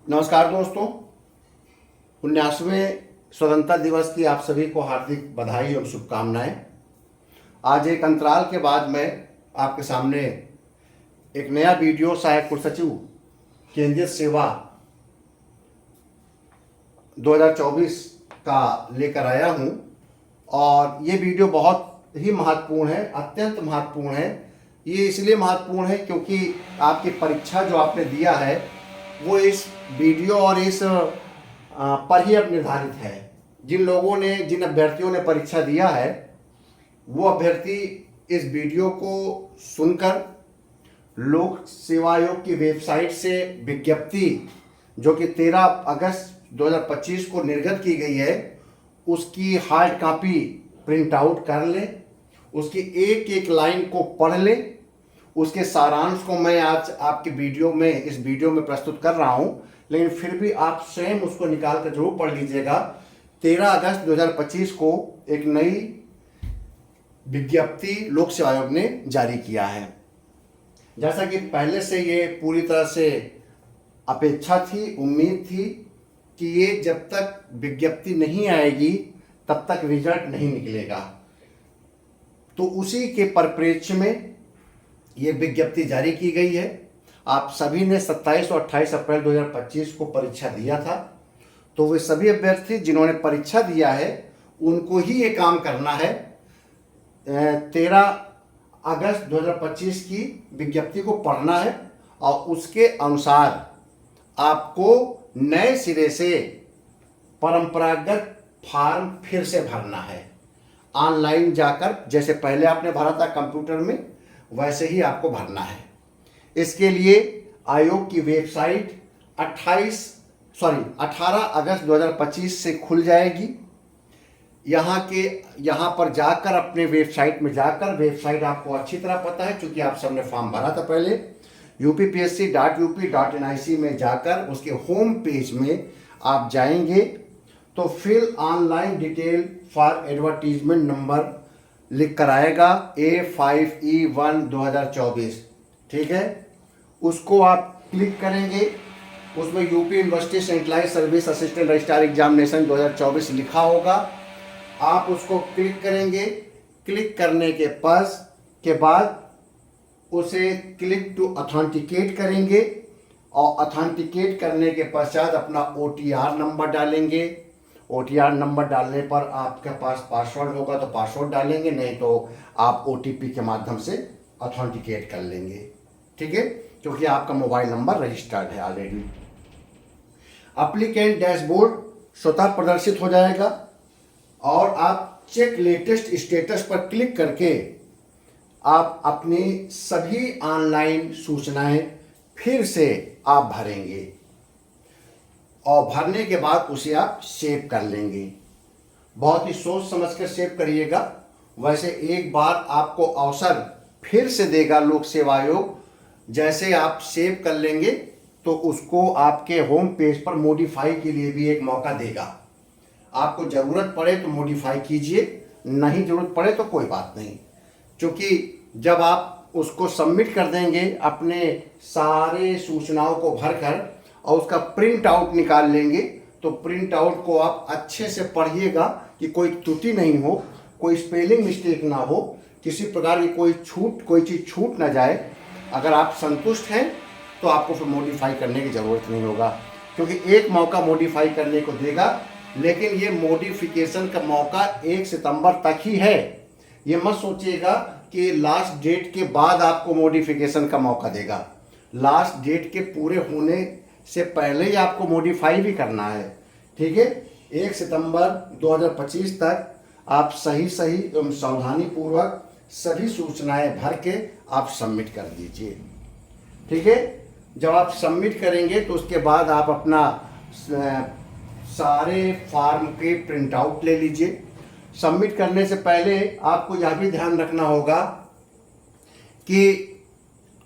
नमस्कार दोस्तों। 19वें स्वतंत्रता दिवस की आप सभी को हार्दिक बधाई एवं शुभकामनाएं। आज एक अंतराल के बाद मैं आपके सामने एक नया वीडियो सहायक कुलसचिव केंद्रीय सेवा 2024 का लेकर आया हूं और ये वीडियो बहुत ही महत्वपूर्ण है, अत्यंत महत्वपूर्ण है। ये इसलिए महत्वपूर्ण है क्योंकि आपकी परीक्षा जो आपने दिया है वो इस वीडियो और इस पर ही अब निर्धारित है। जिन अभ्यर्थियों ने परीक्षा दिया है वो अभ्यर्थी इस वीडियो को सुनकर लोक सेवा आयोग की वेबसाइट से विज्ञप्ति जो कि 13 अगस्त 2025 को निर्गत की गई है उसकी हार्ड कॉपी प्रिंट आउट कर ले, उसकी एक एक लाइन को पढ़ ले। उसके सारांश को मैं आज आपके इस वीडियो में प्रस्तुत कर रहा हूं, लेकिन फिर भी आप स्वयं उसको निकाल कर जरूर पढ़ लीजिएगा। 13 अगस्त 2025 को एक नई विज्ञप्ति लोक सेवा आयोग ने जारी किया है। जैसा कि पहले से ये पूरी तरह से अपेक्षा थी, उम्मीद थी कि ये जब तक विज्ञप्ति नहीं आएगी तब तक रिजल्ट नहीं निकलेगा, तो उसी के परिप्रेक्ष्य में ये विज्ञप्ति जारी की गई है। आप सभी ने 27 और 28 अप्रैल 2025 को परीक्षा दिया था, तो वे सभी अभ्यर्थी जिन्होंने परीक्षा दिया है उनको ही ये काम करना है। 13 अगस्त 2025 की विज्ञप्ति को पढ़ना है और उसके अनुसार आपको नए सिरे से परंपरागत फॉर्म फिर से भरना है। ऑनलाइन जाकर जैसे पहले आपने भरा था कंप्यूटर में वैसे ही आपको भरना है। इसके लिए आयोग की वेबसाइट 18 अगस्त 2025 से खुल जाएगी। यहाँ पर जाकर अपने वेबसाइट में जाकर, वेबसाइट आपको अच्छी तरह पता है क्योंकि आप सबने फॉर्म भरा था पहले, upsc.up.nic में जाकर उसके होम पेज में आप जाएंगे तो fill online detail for advertisement number लिख कर आएगा A5E1 2024। ठीक है, उसको आप क्लिक करेंगे। उसमें UP university centralise service assistant registrar examination 2024 लिखा होगा। आप उसको क्लिक करेंगे। क्लिक करने के बाद उसे क्लिक टू ऑथेंटिकेट करेंगे और ऑथेंटिकेट करने के पश्चात अपना OTR नंबर डालेंगे। OTR नंबर डालने पर आपके पास पासवर्ड होगा तो पासवर्ड डालेंगे, नहीं तो आप OTP के माध्यम से ऑथेंटिकेट कर लेंगे। ठीक है, क्योंकि आपका मोबाइल नंबर रजिस्टर्ड है ऑलरेडी। एप्लीकेंट डैशबोर्ड स्वतः प्रदर्शित हो जाएगा और आप चेक लेटेस्ट स्टेटस पर क्लिक करके आप अपनी सभी ऑनलाइन सूचनाएं फिर से आप भरेंगे और भरने के बाद उसे आप सेव कर लेंगे। बहुत ही सोच समझ कर सेव करिएगा। वैसे एक बार आपको अवसर फिर से देगा लोक सेवा आयोग, जैसे आप सेव कर लेंगे तो उसको आपके होम पेज पर मॉडिफाई के लिए भी एक मौका देगा। आपको ज़रूरत पड़े तो मॉडिफाई कीजिए, नहीं ज़रूरत पड़े तो कोई बात नहीं, क्योंकि जब आप उसको सबमिट कर देंगे अपने सारे सूचनाओं को भरकर और उसका प्रिंट आउट निकाल लेंगे तो प्रिंट आउट को आप अच्छे से पढ़िएगा कि कोई त्रुटि नहीं हो, कोई स्पेलिंग मिस्टेक ना हो, किसी प्रकार की कोई चीज़ छूट ना जाए। अगर आप संतुष्ट हैं तो आपको फिर मॉडिफाई करने की ज़रूरत नहीं होगा, क्योंकि एक मौका मॉडिफाई करने को देगा, लेकिन ये मॉडिफिकेशन का मौका 1 सितंबर तक ही है। ये मत सोचिएगा कि लास्ट डेट के बाद आपको मॉडिफिकेशन का मौका देगा। लास्ट डेट के पूरे होने से पहले ही आपको मॉडिफाई भी करना है। ठीक है, 1 सितंबर 2025 तक आप सही एवं सावधानी पूर्वक सभी सूचनाएं भर के आप सबमिट कर दीजिए। ठीक है, जब आप सबमिट करेंगे तो उसके बाद आप अपना सारे फॉर्म के प्रिंट आउट ले लीजिए। सबमिट करने से पहले आपको यह भी ध्यान रखना होगा कि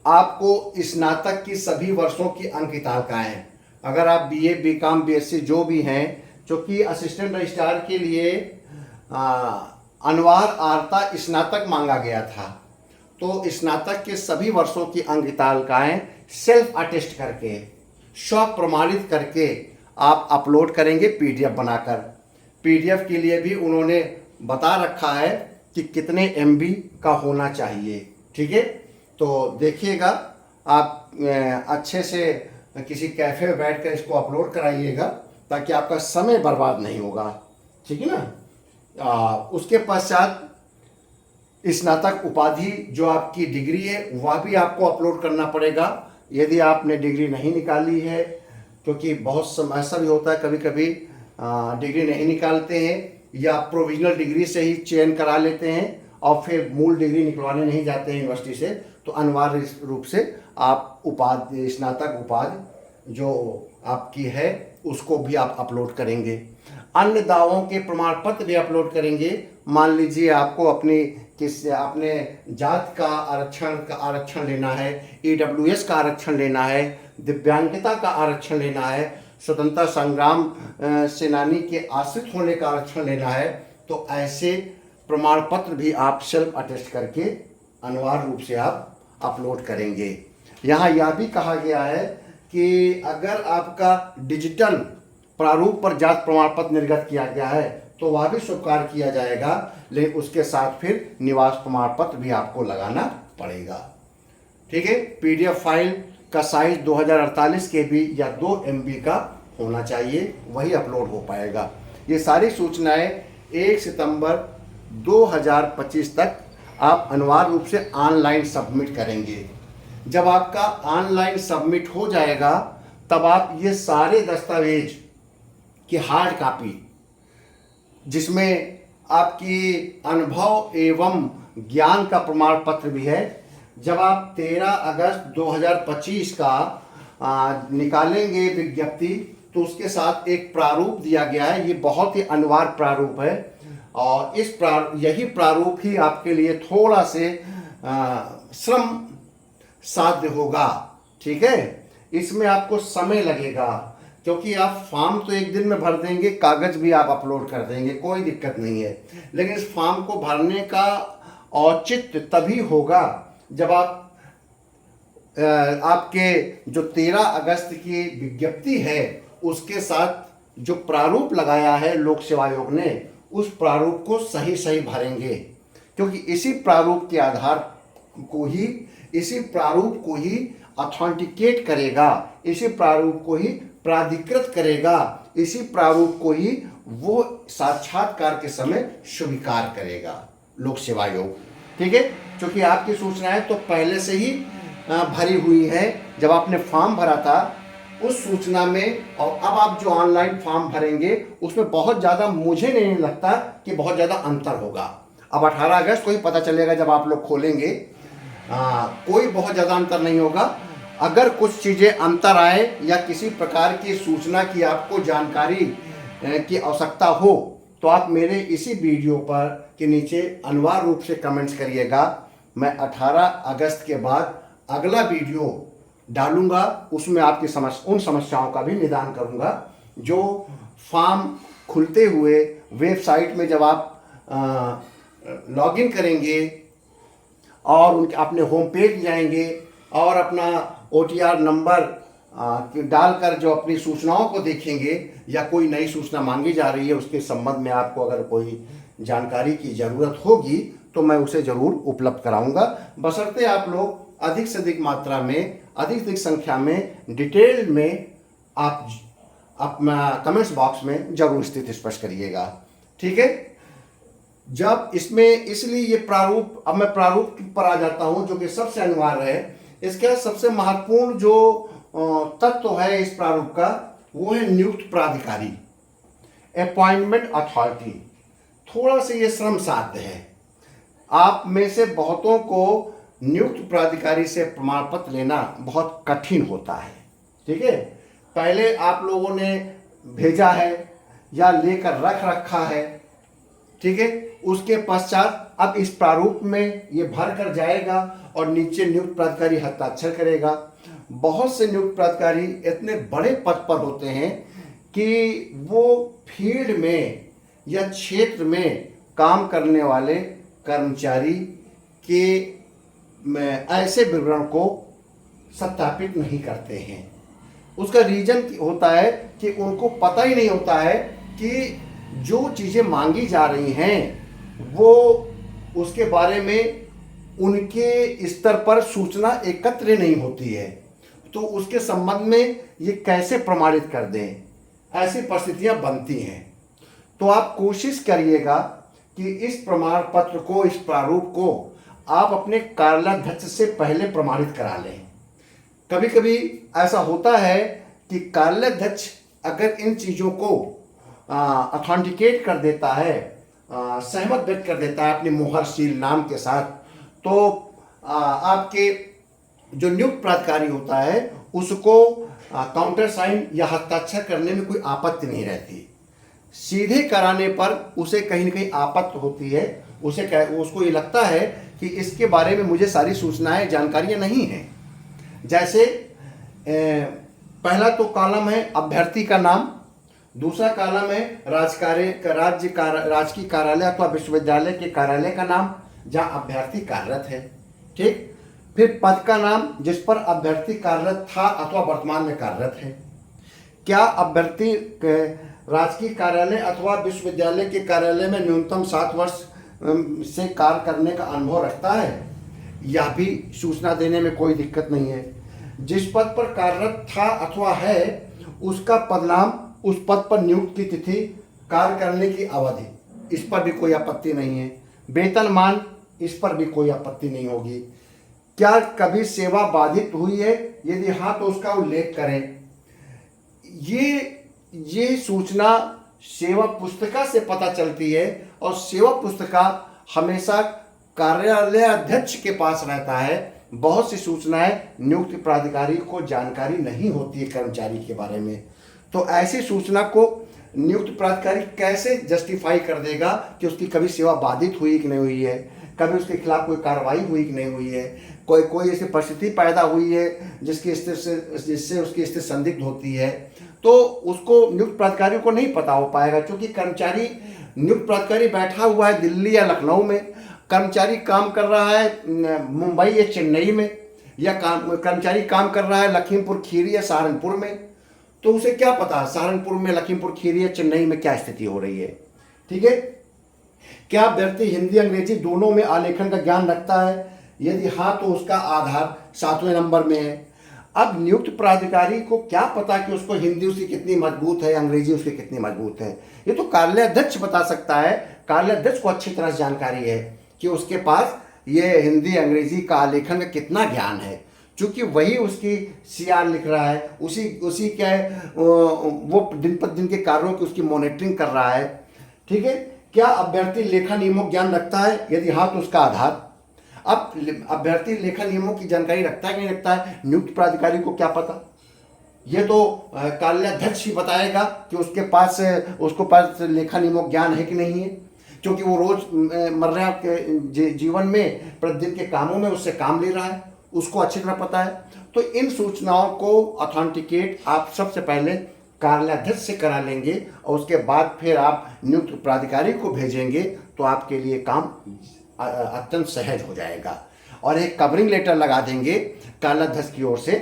आपको स्नातक की सभी वर्षों की अंक तालिकाएं, अगर आप BA BCom BSc जो भी हैं, क्योंकि असिस्टेंट रजिस्ट्रार के लिए अनिवार्य स्नातक मांगा गया था, तो स्नातक के सभी वर्षों की अंक तालिकाएं सेल्फ अटेस्ट करके स्वप्रमाणित करके आप अपलोड करेंगे पीडीएफ बनाकर। पीडीएफ के लिए भी उन्होंने बता रखा है कि कितने एमबी का होना चाहिए। ठीक है, तो देखिएगा आप अच्छे से किसी कैफ़े में बैठकर इसको अपलोड कराइएगा ताकि आपका समय बर्बाद नहीं होगा। ठीक है ना। उसके पश्चात स्नातक उपाधि जो आपकी डिग्री है वह भी आपको अपलोड करना पड़ेगा यदि आपने डिग्री नहीं निकाली है, क्योंकि बहुत समय ऐसा भी होता है कभी कभी डिग्री नहीं निकालते हैं या प्रोविजनल डिग्री से ही चयन करा लेते हैं और फिर मूल डिग्री निकलवाने नहीं जाते हैं यूनिवर्सिटी से, तो अनिवार्य रूप से आप उपाधि स्नातक उपाधि जो आपकी है उसको भी आप अपलोड करेंगे। अन्य दावों के प्रमाण पत्र भी अपलोड करेंगे। मान लीजिए आपको अपने जात का आरक्षण लेना है, ईडब्ल्यूएस का आरक्षण लेना है, दिव्यांगता का आरक्षण लेना है, स्वतंत्रता संग्राम सेनानी के आश्रित होने का आरक्षण लेना है, तो ऐसे प्रमाण पत्र भी आप सेल्फ अटेस्ट करके अनिवार्य रूप से आप अपलोड करेंगे। यहाँ यह भी कहा गया है कि अगर आपका डिजिटल प्रारूप पर जात प्रमाण पत्र निर्गत किया गया है तो वह भी स्वीकार किया जाएगा, लेकिन उसके साथ फिर निवास प्रमाण पत्र भी आपको लगाना पड़ेगा। ठीक है, पीडीएफ फाइल का साइज 2048 KB या 2 MB का होना चाहिए, वही अपलोड हो पाएगा। ये सारी सूचनाएं 1 सितंबर 2025 तक आप अनिवार्य रूप से ऑनलाइन सबमिट करेंगे। जब आपका ऑनलाइन सबमिट हो जाएगा तब आप ये सारे दस्तावेज की हार्ड कॉपी, जिसमें आपकी अनुभव एवं ज्ञान का प्रमाण पत्र भी है, जब आप 13 अगस्त 2025 का निकालेंगे विज्ञप्ति तो उसके साथ एक प्रारूप दिया गया है। ये बहुत ही अनिवार्य प्रारूप है और यही प्रारूप ही आपके लिए थोड़ा से श्रम साध्य होगा। ठीक है, इसमें आपको समय लगेगा क्योंकि आप फॉर्म तो एक दिन में भर देंगे, कागज भी आप अपलोड कर देंगे, कोई दिक्कत नहीं है, लेकिन इस फॉर्म को भरने का औचित्य तभी होगा जब आपके जो 13 अगस्त की विज्ञप्ति है उसके साथ जो प्रारूप लगाया है लोक सेवा आयोग ने, उस प्रारूप को सही भरेंगे, क्योंकि इसी प्रारूप के आधार को ही, इसी प्रारूप को ही ऑथेंटिकेट करेगा, इसी प्रारूप को ही प्राधिकृत करेगा, इसी प्रारूप को ही वो साक्षात्कार के समय स्वीकार करेगा लोक सेवा आयोग। ठीक है, क्योंकि आपकी सूचनाएं तो पहले से ही भरी हुई है, जब आपने फॉर्म भरा था उस सूचना में और अब आप जो ऑनलाइन फॉर्म भरेंगे उसमें बहुत ज़्यादा, मुझे नहीं लगता कि बहुत ज़्यादा अंतर होगा। अब 18 अगस्त को ही पता चलेगा जब आप लोग खोलेंगे, कोई बहुत ज़्यादा अंतर नहीं होगा। अगर कुछ चीज़ें अंतर आए या किसी प्रकार की सूचना की आपको जानकारी की आवश्यकता हो तो आप मेरे इसी वीडियो पर के नीचे अनिवार्य रूप से कमेंट्स करिएगा। मैं 18 अगस्त के बाद अगला वीडियो डालूंगा, उसमें आपकी उन समस्याओं का भी निदान करूंगा जो फॉर्म खुलते हुए वेबसाइट में जब आप लॉगिन करेंगे और उनके अपने होम पेज जाएंगे और अपना OTR नंबर डालकर जो अपनी सूचनाओं को देखेंगे या कोई नई सूचना मांगी जा रही है उसके संबंध में आपको अगर कोई जानकारी की ज़रूरत होगी तो मैं उसे ज़रूर उपलब्ध कराऊंगा, बशर्ते आप लोग अधिक से अधिक मात्रा में, अधिक से अधिक संख्या में, डिटेल में आप अपना कमेंट्स बॉक्स में जरूर स्थिति स्पष्ट करिएगा। ठीक है, जब इसमें इसलिए ये प्रारूप, अब मैं प्रारूप पर आ जाता हूं जो कि सबसे अनिवार्य है। इसका सबसे महत्वपूर्ण जो तत्व है इस प्रारूप का वो है नियुक्त प्राधिकारी, अपॉइंटमेंट अथॉरिटी। थोड़ा सा ये श्रम साध्य है, आप में से बहुतों को नियुक्त प्राधिकारी से प्रमाण पत्र लेना बहुत कठिन होता है। ठीक है, पहले आप लोगों ने भेजा है या लेकर रख रखा है, ठीक है, उसके पश्चात अब इस प्रारूप में ये भर कर जाएगा और नीचे नियुक्त प्राधिकारी हस्ताक्षर करेगा। बहुत से नियुक्त प्राधिकारी इतने बड़े पद पर होते हैं कि वो फील्ड में या क्षेत्र में काम करने वाले कर्मचारी के ऐसे विवरण को सत्यापित नहीं करते हैं। उसका रीजन होता है कि उनको पता ही नहीं होता है कि जो चीज़ें मांगी जा रही हैं वो उसके बारे में उनके स्तर पर सूचना एकत्र नहीं होती है, तो उसके संबंध में ये कैसे प्रमाणित कर दें, ऐसी परिस्थितियां बनती हैं। तो आप कोशिश करिएगा कि इस प्रमाण पत्र को, इस प्रारूप को आप अपने कार्यालयाध्यक्ष से पहले प्रमाणित करा लें। कभी कभी ऐसा होता है कि कार्यालयाध्यक्ष अगर इन चीज़ों को ऑथेंटिकेट कर देता है, सहमत व्यक्त कर देता है अपने मोहर सील नाम के साथ, तो आपके जो नियुक्त प्राधिकारी होता है उसको काउंटर साइन या हस्ताक्षर करने में कोई आपत्ति नहीं रहती। सीधे कराने पर उसे कहीं ना कहीं आपत्ति होती है, उसको ये लगता है कि इसके बारे में मुझे सारी सूचनाएं जानकारियां नहीं हैं। जैसे पहला तो कॉलम है अभ्यर्थी का नाम, दूसरा कॉलम है राजकीय कार्यालय अथवा विश्वविद्यालय के कार्यालय का नाम जहां अभ्यर्थी कार्यरत है, ठीक। फिर पद का नाम जिस पर अभ्यर्थी कार्यरत था अथवा वर्तमान में कार्यरत है। क्या अभ्यर्थी राजकीय कार्यालय अथवा विश्वविद्यालय के कार्यालय में न्यूनतम 7 वर्ष से कार्य करने का अनुभव रखता है, यह भी सूचना देने में कोई दिक्कत नहीं है। जिस पद पर कार्यरत था अथवा है उसका पदनाम, उस पद पर नियुक्त की तिथि, कार्य करने की अवधि, इस पर भी कोई आपत्ति नहीं है। वेतनमान, इस पर भी कोई आपत्ति नहीं होगी। क्या कभी सेवा बाधित हुई है, यदि हाँ तो उसका उल्लेख करें। ये सूचना सेवा पुस्तिका से पता चलती है और सेवा पुस्तिका हमेशा कार्यालय अध्यक्ष के पास रहता है। बहुत सी सूचनाएं नियुक्त प्राधिकारी को जानकारी नहीं होती है कर्मचारी के बारे में, तो ऐसी सूचना को नियुक्त प्राधिकारी कैसे जस्टिफाई कर देगा कि उसकी कभी सेवा बाधित हुई कि नहीं हुई है, कभी उसके खिलाफ कोई कार्रवाई हुई कि नहीं हुई है, कोई ऐसी परिस्थिति पैदा हुई है जिससे उसकी स्थिति संदिग्ध होती है, तो उसको नियुक्त प्राधिकारी को नहीं पता हो पाएगा। क्योंकि कर्मचारी, नियुक्त प्राधिकारी बैठा हुआ है दिल्ली या लखनऊ में, कर्मचारी काम कर रहा है मुंबई या चेन्नई में, या कर्मचारी काम कर रहा है लखीमपुर खीरी या सहारनपुर में, तो उसे क्या पता सहारनपुर में, लखीमपुर खीरी या चेन्नई में क्या स्थिति हो रही है, ठीक है। क्या व्यक्ति हिंदी अंग्रेजी दोनों में आलेखन का ज्ञान रखता है, यदि हाँ तो उसका आधार 7वें नंबर में है। अब नियुक्त प्राधिकारी को क्या पता कि उसको हिंदी उसकी कितनी मजबूत है, अंग्रेजी उसकी कितनी मजबूत है, ये तो कार्यालयाध्यक्ष बता सकता है। कार्यालयाध्यक्ष को अच्छी तरह से जानकारी है कि उसके पास ये हिंदी अंग्रेजी का आलेखन का कितना ज्ञान है, क्योंकि वही उसकी CR लिख रहा है, उसी क्या है वो दिन पर दिन के कार्यों की उसकी मॉनिटरिंग कर रहा है, ठीक है। क्या अभ्यर्थी लेखा नियमों ज्ञान रखता है, यदि हाँ तो उसका आधार। अब अभ्यर्थी लेखा नियमों की जानकारी रखता है कि नहीं रखता है, नियुक्त प्राधिकारी को क्या पता, ये तो कार्यालयाध्यक्ष ही बताएगा कि उसको पास लेखा नियमों ज्ञान है कि नहीं है, क्योंकि वो रोजमर्रा के जीवन में प्रतिदिन के कामों में उससे काम ले रहा है, उसको अच्छी तरह पता है। तो इन सूचनाओं को ऑथेंटिकेट आप सबसे पहले कार्यालयाध्यक्ष से करा लेंगे और उसके बाद फिर आप नियुक्त प्राधिकारी को भेजेंगे, तो आपके लिए काम अत्यंत सहज हो जाएगा। और एक कवरिंग लेटर लगा देंगे कार्यालयाध्यक्ष की ओर से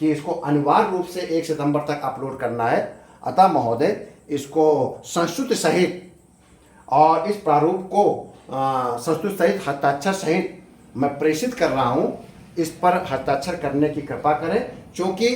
कि इसको अनिवार्य रूप से 1 सितंबर तक अपलोड करना है। अतः महोदय, इसको संस्तुति सहित और इस प्रारूप को संस्तुति सहित हस्ताक्षर सहित मैं प्रेषित कर रहा हूँ, इस पर हस्ताक्षर करने की कृपा करें, क्योंकि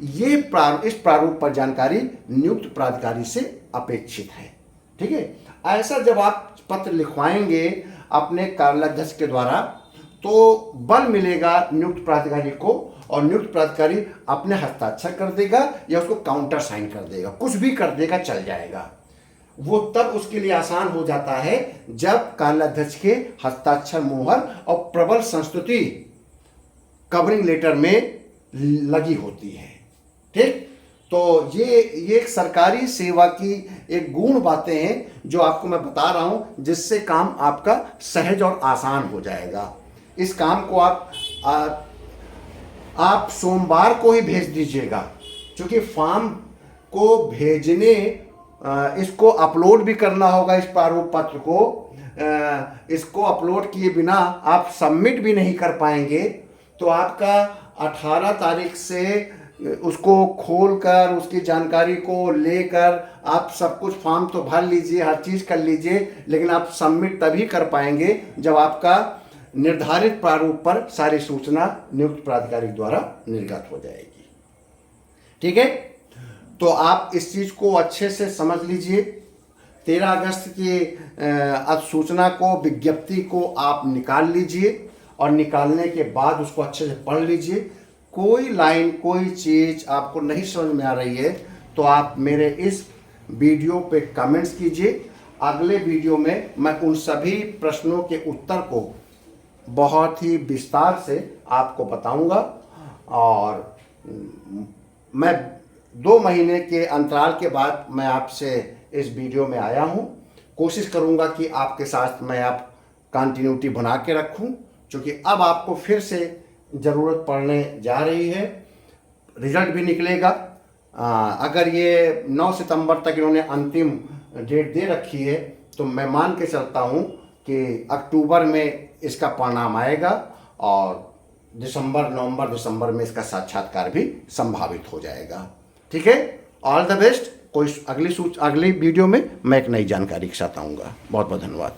इस प्रारूप पर जानकारी नियुक्त प्राधिकारी से अपेक्षित है, ठीक है। ऐसा जब आप पत्र लिखवाएंगे अपने कार्यालयाध्यक्ष के द्वारा, तो बल मिलेगा नियुक्त प्राधिकारी को, और नियुक्त प्राधिकारी अपने हस्ताक्षर कर देगा या उसको काउंटर साइन कर देगा, कुछ भी कर देगा, चल जाएगा। वो तब उसके लिए आसान हो जाता है जब कार्यालयाध्यक्ष के हस्ताक्षर, मोहर और प्रबल संस्तुति कवरिंग लेटर में लगी होती है, ठीक। तो ये एक सरकारी सेवा की एक गुण बातें हैं जो आपको मैं बता रहा हूं, जिससे काम आपका सहज और आसान हो जाएगा। इस काम को आप सोमवार को ही भेज दीजिएगा, क्योंकि फॉर्म को भेजने, इसको अपलोड भी करना होगा, इस प्रारूप पत्र को, इसको अपलोड किए बिना आप सबमिट भी नहीं कर पाएंगे। तो आपका 18 तारीख से उसको खोलकर उसकी जानकारी को लेकर आप सब कुछ फॉर्म तो भर लीजिए, हर चीज़ कर लीजिए, लेकिन आप सबमिट तभी कर पाएंगे जब आपका निर्धारित प्रारूप पर सारी सूचना नियुक्त प्राधिकारी द्वारा निर्गत हो जाएगी। ठीक है, तो आप इस चीज़ को अच्छे से समझ लीजिए। 13 अगस्त की अधिसूचना को, विज्ञप्ति को आप निकाल लीजिए और निकालने के बाद उसको अच्छे से पढ़ लीजिए। कोई लाइन, कोई चीज़ आपको नहीं समझ में आ रही है तो आप मेरे इस वीडियो पे कमेंट्स कीजिए। अगले वीडियो में मैं उन सभी प्रश्नों के उत्तर को बहुत ही विस्तार से आपको बताऊंगा और मैं 2 महीने के अंतराल के बाद मैं आपसे इस वीडियो में आया हूं। कोशिश करूंगा कि आपके साथ मैं आप कंटिन्यूटी बना के रखूं, क्योंकि अब आपको फिर से ज़रूरत पड़ने जा रही है। रिजल्ट भी निकलेगा। अगर ये 9 सितंबर तक इन्होंने अंतिम डेट दे रखी है तो मैं मान के चलता हूँ कि अक्टूबर में इसका परिणाम आएगा और नवंबर दिसंबर में इसका साक्षात्कार भी संभावित हो जाएगा। ठीक है, ऑल द बेस्ट। कोई अगली वीडियो में मैं एक नई जानकारी के साथ आऊँगा। बहुत बहुत धन्यवाद।